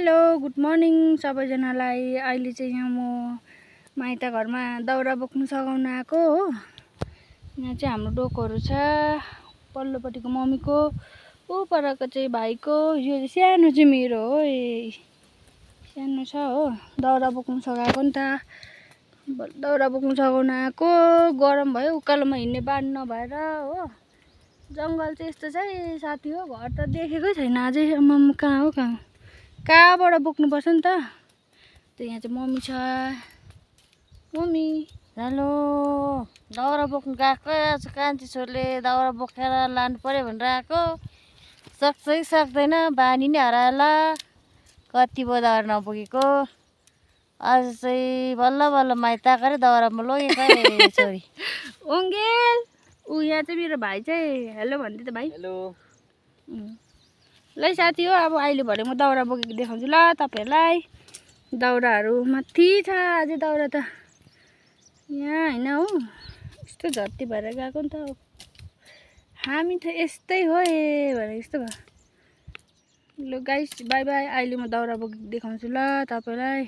Hello good morning सबैजनालाई। अहिले चाहिँ यहाँ म माइत घरमा दाउरा बोक्नु सघाउन आएको हो। यहाँ चाहिँ हाम्रो डोकोहरू छ, पल्लोपट्टिको मम्मीको, ऊ परको चाहिँ भाइको, यो सानो चाहिँ मेरो हो। सानो छ हो, दाउरा बोक्नु सघाएको नि त। दाउरा बोक्नु सघाउन आएको, गरम भयो उकालोमा हिँड्ने बानी नभएर हो। जङ्गल चाहिँ यस्तो छ है साथी हो, घर त देखेकै छैन अझै। आम्मामा कहाँ हो कहाँबाट बोक्नुपर्छ नि त। यहाँ चाहिँ मम्मी छ। मम्मी हेलो, दाउरा बोक्नु गएको। आज कान्छी छोरीले दाउरा बोकेर लानु पर्यो भनेर आएको। सक्छ कि सक्दैन, बानी नै हराएला। कति भयो दाउरा नबोकेको। आज चाहिँ बल्ल बल्ल माइत आएको रे दाउरामा लगेको है छोरी। ओङ्गेल ऊ यहाँ चाहिँ मेरो भाइ चाहिँ हेलो भन्दै त भाइ। हेलो ल साथी हो, अब अहिले भरे म दाउरा बोकेको देखाउँछु ल तपाईँहरूलाई। दाउराहरू माथि छ अझै दाउरा त यहाँ होइन हो। यस्तो झर्ती भएर गएको नि त। हामी त यस्तै हो भनेर यस्तो भयो। ल गाइस बाई बाई। अहिले म दाउरा बोकेको देखाउँछु ल तपाईँलाई।